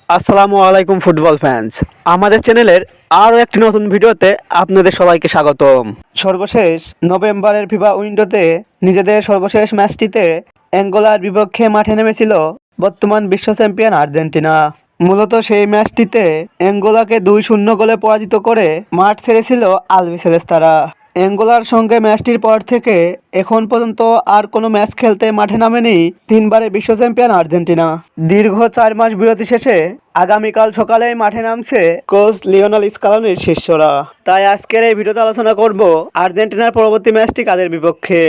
আসসালামু আলাইকুম football fans. আমাদের চ্যানেলের আরও একটি নতুন ভিডিওতে আপনাদের সবাইকে স্বাগতম। সর্বশেষ নভেম্বরের ফিফা উইন্ডোতে নিজেদের সর্বশেষ ম্যাচটিতে অ্যাঙ্গোলার বিপক্ষে মাঠে নেমেছিল বর্তমান বিশ্ব চ্যাম্পিয়ন আর্জেন্টিনা। মূলত সেই ম্যাচটিতে অ্যাঙ্গোলাকে 2-0 গোলে পরাজিত করে মাঠ ছেড়েছিল আলবিসেলেস্তারা। অ্যাঙ্গোলার সঙ্গে ম্যাচটির পর থেকে এখন পর্যন্ত আর কোনো ম্যাচ খেলতে মাঠে নামেনি তিনবারে বিশ্ব চ্যাম্পিয়ন আর্জেন্টিনা। দীর্ঘ 4 মাস বিরতি শেষে আগামীকাল সকালেই মাঠে নামছে কোচ লিওনেল স্কালোনির শিষ্যরা। তাই আজকের এই ভিডিওতে আলোচনা করব আর্জেন্টিনার পরবর্তী ম্যাচটি কাদের বিপক্ষে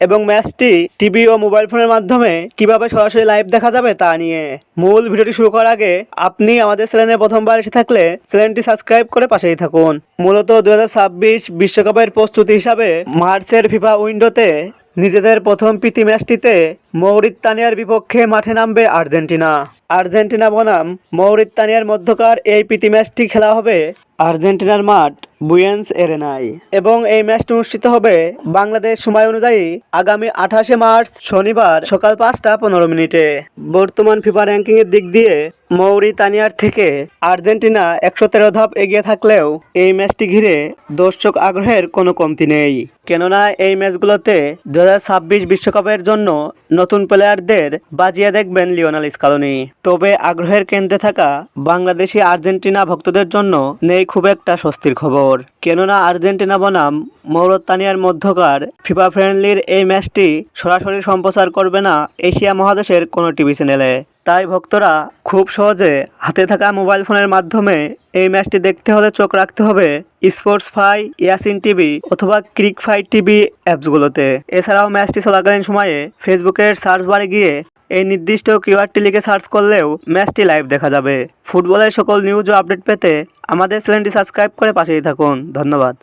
এবং ম্যাচটি টিভি ও মোবাইল ফোনের মাধ্যমে কিভাবে সরাসরি লাইভ দেখা যাবে তা নিয়ে। মূল ভিডিওটি শুরু করার আগে আপনি আমাদের চ্যানেলে প্রথমবার এসে থাকলে চ্যানেলটি সাবস্ক্রাইব করে পাশেই থাকুন। মূলত 2026 বিশ্বকাপের প্রস্তুতি হিসাবে মার্চের ফিফা উইন্ডোতে নিজেদের প্রথম প্রীতি ম্যাচটিতে মৌরিতানিয়ার বিপক্ষে মাঠে নামবে আর্জেন্টিনা বনাম মৌরিতানিয়ার মধ্যকার এই প্রীতি ম্যাচটি খেলা হবে আর্জেন্টিনার মাঠ বুয়েন্স এরেনায় এবং এই ম্যাচটি অনুষ্ঠিত হবে বাংলাদেশ সময় অনুযায়ী আগামী 28শে মার্চ শনিবার সকাল 5টা 15 মিনিটে। বর্তমান ফিফা র্যাঙ্কিংয়ের দিক দিয়ে মৌরিতানিয়ার থেকে আর্জেন্টিনা 113 ধাপ এগিয়ে থাকলেও এই ম্যাচটি ঘিরে দর্শক আগ্রহের কোনো কমতি নেই, কেননা এই ম্যাচগুলোতে 2026 বিশ্বকাপের জন্য নতুন প্লেয়ারদের বাজিয়ে দেখবেন লিওনেল স্কালোনি। তবে আগ্রহের কেন্দ্রে থাকা বাংলাদেশি আর্জেন্টিনা ভক্তদের জন্য নেই খুব একটা স্বস্তির খবর, কেননা আর্জেন্টিনা বনাম মৌরিতানিয়ার মধ্যকার ফিফা ফ্রেন্ডলির এই ম্যাচটি সরাসরি সম্প্রচার করবে না এশিয়া মহাদেশের কোনো টিভি চ্যানেলে। তাই ভক্তরা খুব সহজে হাতে থাকা মোবাইল ফোনের মাধ্যমে এই ম্যাচটি দেখতে হলে চোখ রাখতে হবে স্পোর্টসফাই, ইয়াসিন টিভি অথবা ক্রিকফাই টিভি অ্যাপসগুলোতে। এছাড়াও ম্যাচটি চলাকালীন সময়ে ফেসবুকের সার্চ বারে গিয়ে এই নির্দিষ্ট কিওয়ার্ডটি লিখে সার্চ করলেও ম্যাচটি লাইভ দেখা যাবে। ফুটবলের সকল নিউজ ও আপডেট পেতে আমাদের চ্যানেলটি সাবস্ক্রাইব করে পাশেই থাকুন। ধন্যবাদ।